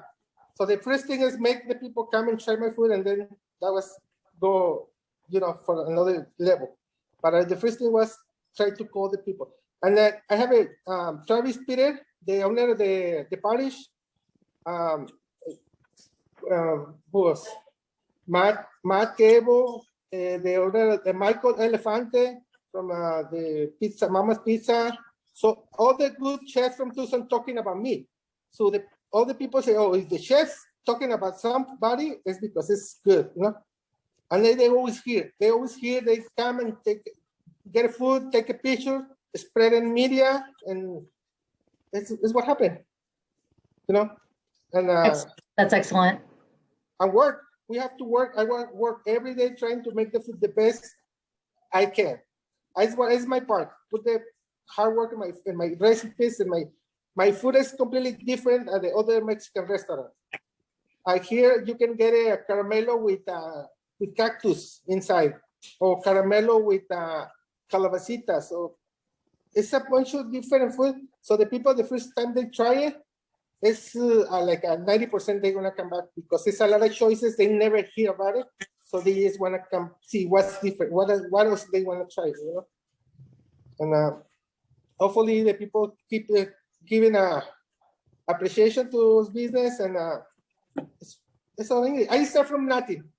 D: So the first thing is make the people come and try my food, and then that was go, for another level. But the first thing was try to call the people. And I have a Travis Peter, the owner of the parish. Who was Matt Cable, the owner, the Michael Elefante from the Pizza Mama's Pizza. So all the good chefs from Tucson talking about me. So all the people say, oh, if the chefs talking about somebody, it's because it's good, And they always hear. They come and get food, take a picture, spread in media, and it's what happened, you know. And
A: That's excellent.
D: and work. We have to work. I work every day trying to make the food the best I can. It's my part. Put the hard work in my recipes, and my food is completely different than the other Mexican restaurants. Here you can get a caramelo with cactus inside, or caramelo with calabacitas. So it's a bunch of different food. So the people, the first time they try it, it's like a 90% they're gonna come back, because it's a lot of choices. They never hear about it, so they just wanna come see what's different, what else they wanna try, you know. And hopefully the people keep giving appreciation to business, and it's all English. I start from nothing,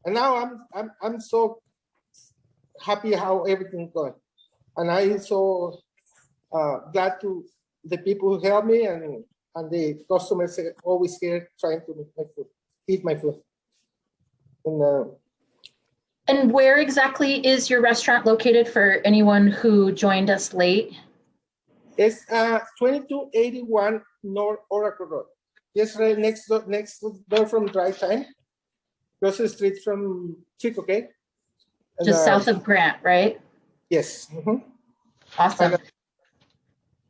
D: and now I'm so happy how everything's going, and I'm so glad to the people who help me, and the customers are always here trying to make my food, eat my food.
A: And where exactly is your restaurant located for anyone who joined us late?
D: It's 2281 North Oracle Road. Just right next door from Drive Time. Across the street from Chico Cake.
A: Just south of Grant, right?
D: Yes. Mm-hmm.
A: Awesome.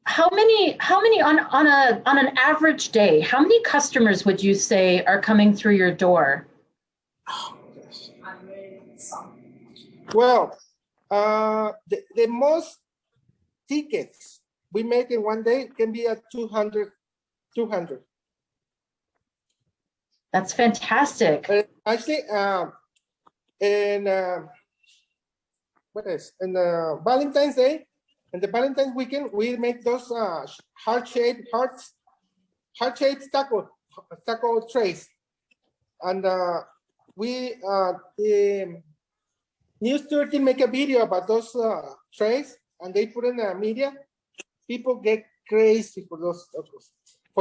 A: How many on an average day, how many customers would you say are coming through your door?
D: Oh, gosh. Well, the most tickets we make in one day can be at 200.
A: That's fantastic.
D: Actually, and what else? And Valentine's Day and the Valentine's weekend, we make those heart-shaped taco trays, and we the News 13 make a video about those trays, and they put in the media. People get crazy for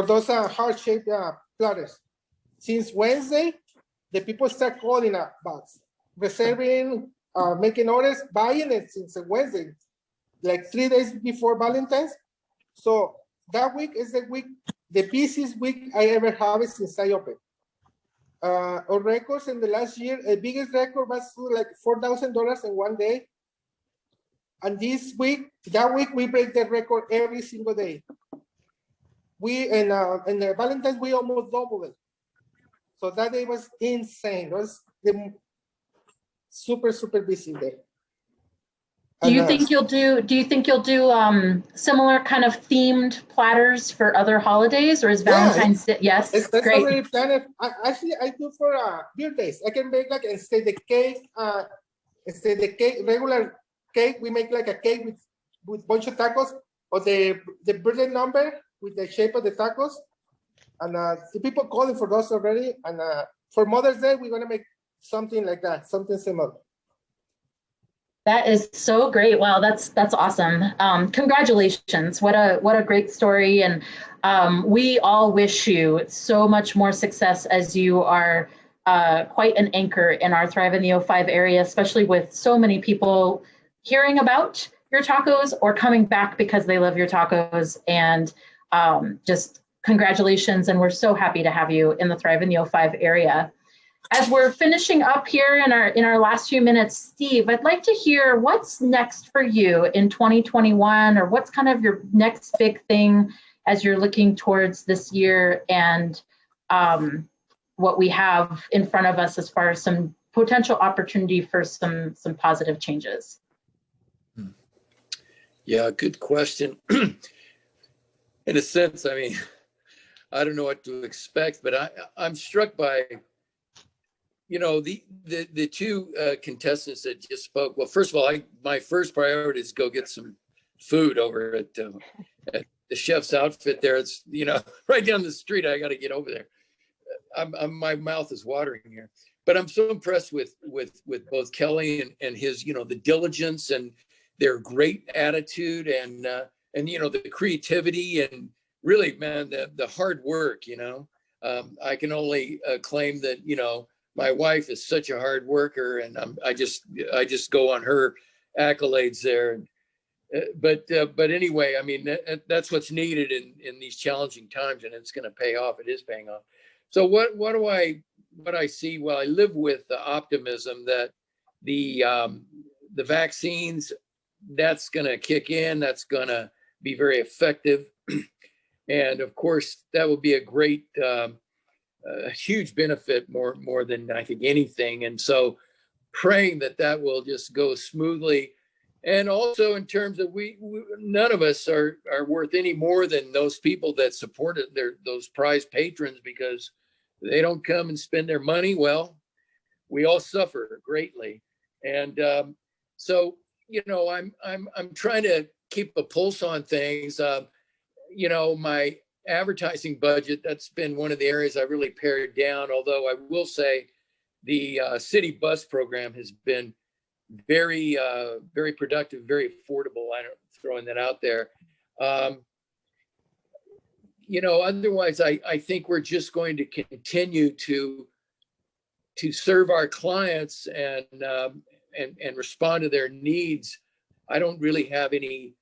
D: those heart-shaped platters. Since Wednesday, the people start calling about reserving, making orders, buying it since Wednesday, like 3 days before Valentine's. So that week is the busiest week I ever have since I opened. Our records in the last year, the biggest record was like $4,000 in one day. And that week we break the record every single day. In the Valentine's, we almost doubled it. So that day was insane. It was the super, super busy day.
A: Do you think you'll do similar kind of themed platters for other holidays, or is Valentine's Day? Yes,
D: that's
A: great.
D: already planned. Actually, I do for birthdays. I can make like instead the cake, regular cake, we make like a cake with bunch of tacos, or the birthday number with the shape of the tacos. And the people calling for those already. And for Mother's Day, we're gonna make something like that, something similar.
A: That is so great. Wow, that's awesome. Congratulations. What a great story. And we all wish you so much more success, as you are quite an anchor in our Thrive in the O5 area, especially with so many people hearing about your tacos or coming back because they love your tacos. And just congratulations. And we're so happy to have you in the Thrive in the O5 area. As we're finishing up here in our last few minutes, Steve, I'd like to hear what's next for you in 2021, or what's kind of your next big thing as you're looking towards this year, and what we have in front of us as far as some potential opportunity for some positive changes.
C: Yeah, good question. In a sense, I mean, I don't know what to expect, but I'm struck by, you know, the two contestants that just spoke. Well, first of all, my first priority is go get some food over at the chef's outfit there. It's, you know, right down the street. I got to get over there. My mouth is watering here, but I'm so impressed with both Kelly and his, you know, the diligence and their great attitude, and you know, the creativity, and really, man, the hard work. You know, I can only claim that, you know, my wife is such a hard worker, and I just go on her accolades there. But anyway, I mean, that's what's needed in these challenging times, and it's going to pay off. It is paying off. So what I see? Well, I live with the optimism that the vaccines, that's going to kick in. That's going to be very effective, and of course, that will be a great, a huge benefit, more than I think anything. And so, praying that will just go smoothly. And also in terms of we none of us are worth any more than those people that supported those prize patrons, because they don't come and spend their money. Well, we all suffer greatly. And so, I'm trying to keep a pulse on things. My advertising budget, that's been one of the areas I really pared down, although I will say the city bus program has been very, very productive, very affordable. I'm throwing that out there. Otherwise, I think we're just going to continue to serve our clients and respond to their needs. I don't really have any,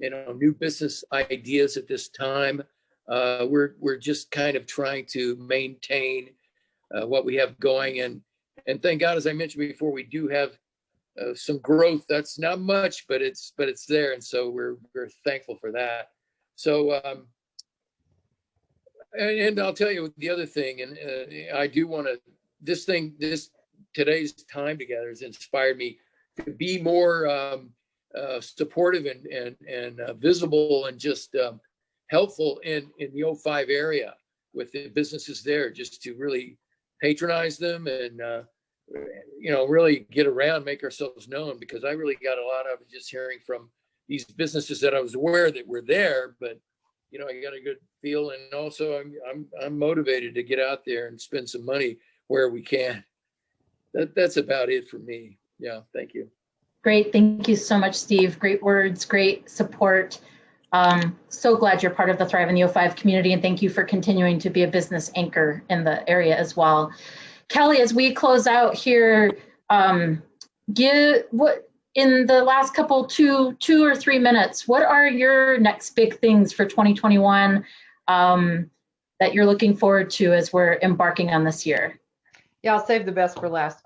C: new business ideas at this time. We're just kind of trying to maintain what we have going, and thank God, as I mentioned before, we do have some growth. That's not much, but it's there, and so we're thankful for that. So, and I'll tell you the other thing, and I do want to. Today's time together has inspired me to be more supportive and visible and just helpful in the 05 area with the businesses there, just to really patronize them and really get around, make ourselves known, because I really got a lot of it just hearing from these businesses that I was aware that were there, but I got a good feel, and also I'm motivated to get out there and spend some money where we can. That's about it for me. Yeah, thank you.
A: Great. Thank you so much, Steve. Great words, great support. So glad you're part of the Thrive in the 05 community, and thank you for continuing to be a business anchor in the area as well. Kelly, as we close out here, in the last couple, two or 3 minutes, what are your next big things for 2021 that you're looking forward to as we're embarking on this year?
E: Yeah, I'll save the best for last.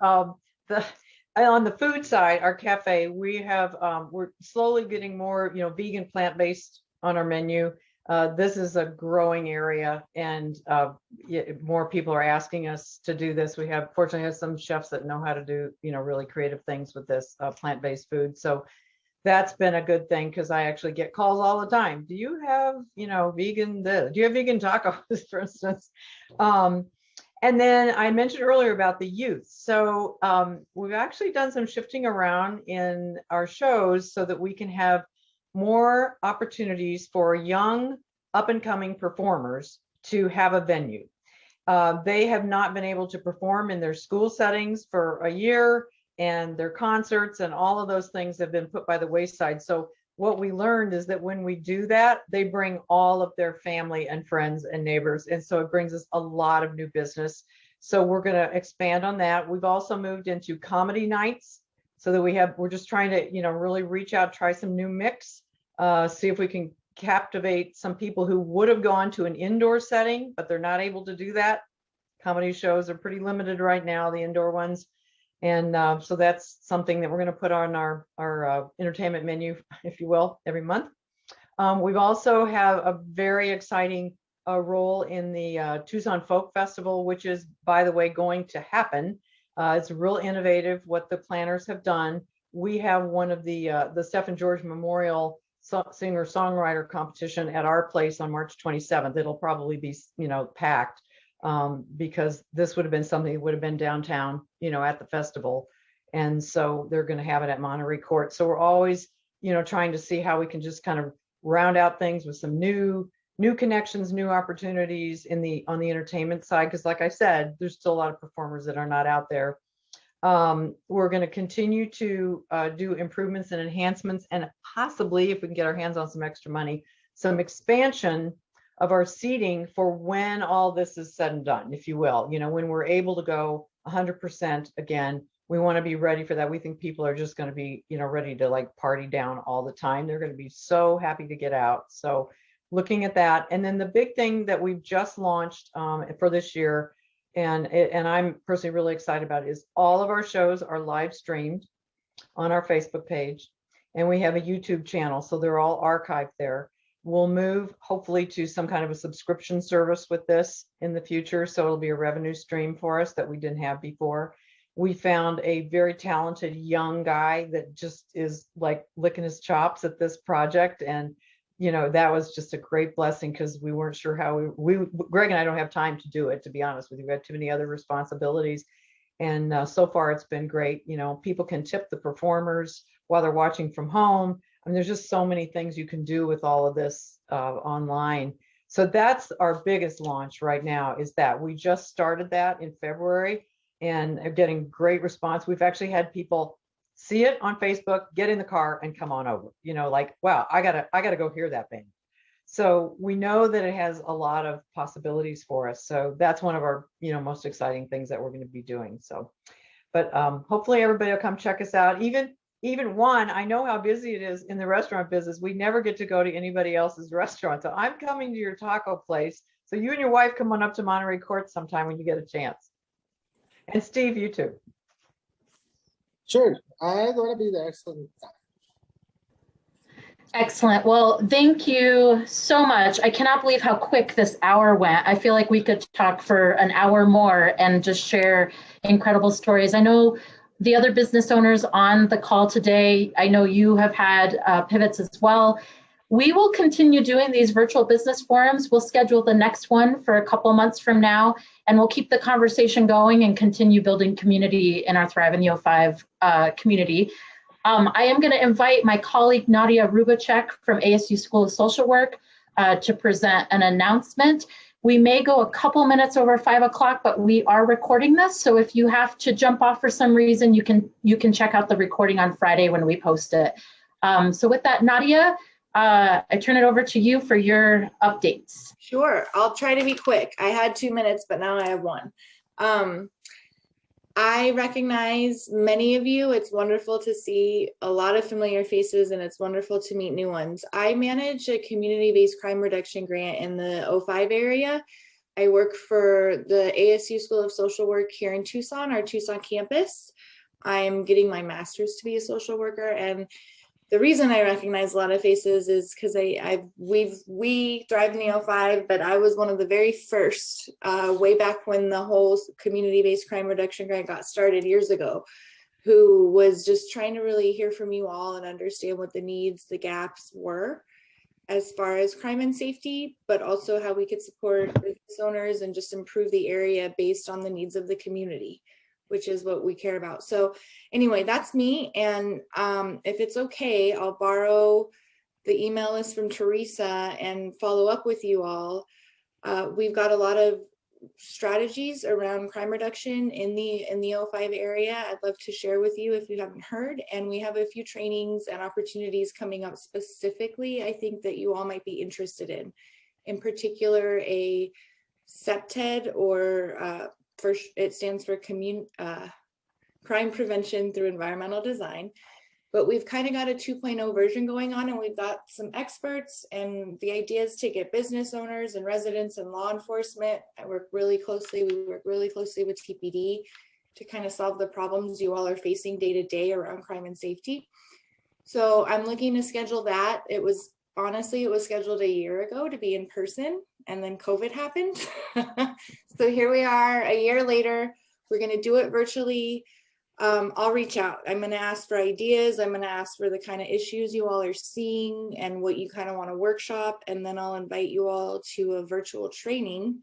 E: On the food side, our cafe, we're slowly getting more, vegan, plant-based on our menu. This is a growing area, and more people are asking us to do this. We fortunately have some chefs that know how to do, really creative things with this plant-based food. So that's been a good thing, because I actually get calls all the time. Do you have, vegan this? Do you have vegan tacos, for instance? And then I mentioned earlier about the youth. So we've actually done some shifting around in our shows so that we can have more opportunities for young up and coming performers to have a venue. They have not been able to perform in their school settings for a year, and their concerts and all of those things have been put by the wayside. So what we learned is that when we do that, they bring all of their family and friends and neighbors. And so it brings us a lot of new business. So we're going to expand on that. We've also moved into comedy nights, so that we're just trying to, really reach out, try some new mix, see if we can captivate some people who would have gone to an indoor setting, but they're not able to do that. Comedy shows are pretty limited right now, the indoor ones. And so that's something that we're going to put on our entertainment menu, if you will, every month. We've also have a very exciting role in the Tucson Folk Festival, which is, by the way, going to happen. It's real innovative what the planners have done. We have one of the Stephen George Memorial Singer-Songwriter competition at our place on March 27th. It'll probably be, packed. Because this would have been something that would have been downtown, at the festival. And so they're going to have it at Monterey Court. So we're always, trying to see how we can just kind of round out things with some new connections, new opportunities on the entertainment side. Because like I said, there's still a lot of performers that are not out there. We're going to continue to do improvements and enhancements, and possibly, if we can get our hands on some extra money, some expansion of our seating for when all this is said and done, if you will, when we're able to go 100% again we want to be ready for that. We think people are just going to be, ready to like party down all the time. They're going to be so happy to get out. So looking at that. And then the big thing that we've just launched for this year, and I'm personally really excited about it, is all of our shows are live streamed on our Facebook page, and we have a YouTube channel. So they're all archived there. We'll move hopefully to some kind of a subscription service with this in the future. So it'll be a revenue stream for us that we didn't have before. We found a very talented young guy that just is like licking his chops at this project. And, that was just a great blessing because we weren't sure how Greg and I don't have time to do it, to be honest with you. We had too many other responsibilities. And so far it's been great. People can tip the performers while they're watching from home. I mean, there's just so many things you can do with all of this online. So that's our biggest launch right now, is that we just started that in February and are getting great response. We've actually had people see it on Facebook, get in the car and come on over, like, wow, I gotta go hear that band. So we know that it has a lot of possibilities for us. So that's one of our, most exciting things that we're going to be doing. So, but hopefully everybody will come check us out. Even one, I know how busy it is in the restaurant business. We never get to go to anybody else's restaurant. So I'm coming to your taco place. So you and your wife come on up to Monterey Court sometime when you get a chance. And Steve, you too.
D: Sure, I'm gonna be there. So
A: Excellent. Well, thank you so much. I cannot believe how quick this hour went. I feel like we could talk for an hour more and just share incredible stories. I know the other business owners on the call today, I know you have had pivots as well. We will continue doing these virtual business forums. We'll schedule the next one for a couple months from now, and we'll keep the conversation going and continue building community in our Thrive in the O5 community. I am going to invite my colleague Nadia Rubacek from ASU School of Social Work to present an announcement. We may go a couple minutes over 5 o'clock, but we are recording this. So if you have to jump off for some reason, you can check out the recording on Friday when we post it. So with that, Nadia, I turn it over to you for your updates.
F: Sure, I'll try to be quick. I had 2 minutes, but now I have 1. I recognize many of you. It's wonderful to see a lot of familiar faces, and it's wonderful to meet new ones. I manage a community-based crime reduction grant in the O5 area. I work for the ASU School of Social Work here in Tucson, our Tucson campus. I'm getting my master's to be a social worker, and the reason I recognize a lot of faces is because we thrive in the O5, but I was one of the very first, way back when the whole community-based crime reduction grant got started years ago, who was just trying to really hear from you all and understand what the needs, the gaps were as far as crime and safety, but also how we could support business owners and just improve the area based on the needs of the community, which is what we care about. So anyway, that's me. And if it's okay, I'll borrow the email list from Teresa and follow up with you all. We've got a lot of strategies around crime reduction in the O5 area. I'd love to share with you if you haven't heard. And we have a few trainings and opportunities coming up specifically, I think that you all might be interested in particular, a CPTED, or it stands for Crime Prevention Through Environmental Design. But we've kind of got a 2.0 version going on, and we've got some experts, and the idea is to get business owners and residents and law enforcement. We work really closely with TPD to kind of solve the problems you all are facing day to day around crime and safety. So I'm looking to schedule that. It was scheduled a year ago to be in person, and then COVID happened. So here we are a year later. We're going to do it virtually. I'll reach out. I'm going to ask for ideas. I'm going to ask for the kind of issues you all are seeing and what you kind of want to workshop. And then I'll invite you all to a virtual training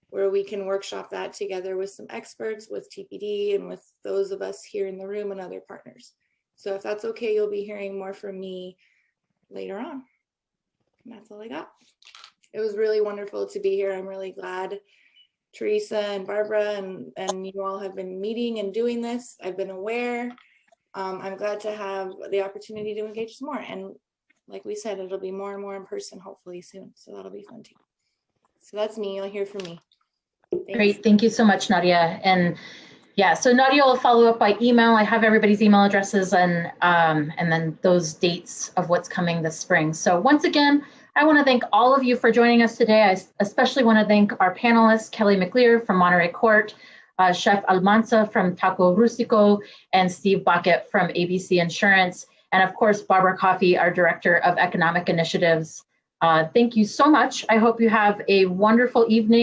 F: where we can workshop that together with some experts, with TPD, and with those of us here in the room and other partners. So if that's okay, you'll be hearing more from me later on. And that's all I got. It was really wonderful to be here. I'm really glad Teresa and Barbara and you all have been meeting and doing this. I've been aware. I'm glad to have the opportunity to engage some more. And like we said, it'll be more and more in person, hopefully soon. So that'll be fun too. So that's me. You'll hear from me. Thanks.
A: Great. Thank you so much, Nadia. And Yeah, so Nadia will follow up by email. I have everybody's email addresses and then those dates of what's coming this spring. So once again, I want to thank all of you for joining us today. I especially want to thank our panelists, Kelly McLear from Monterey Court, Chef Almanza from Taco Rustico, and Steve Bucket from ABC Insurance, and of course, Barbara Coffey, our Director of Economic Initiatives. Thank you so much. I hope you have a wonderful evening.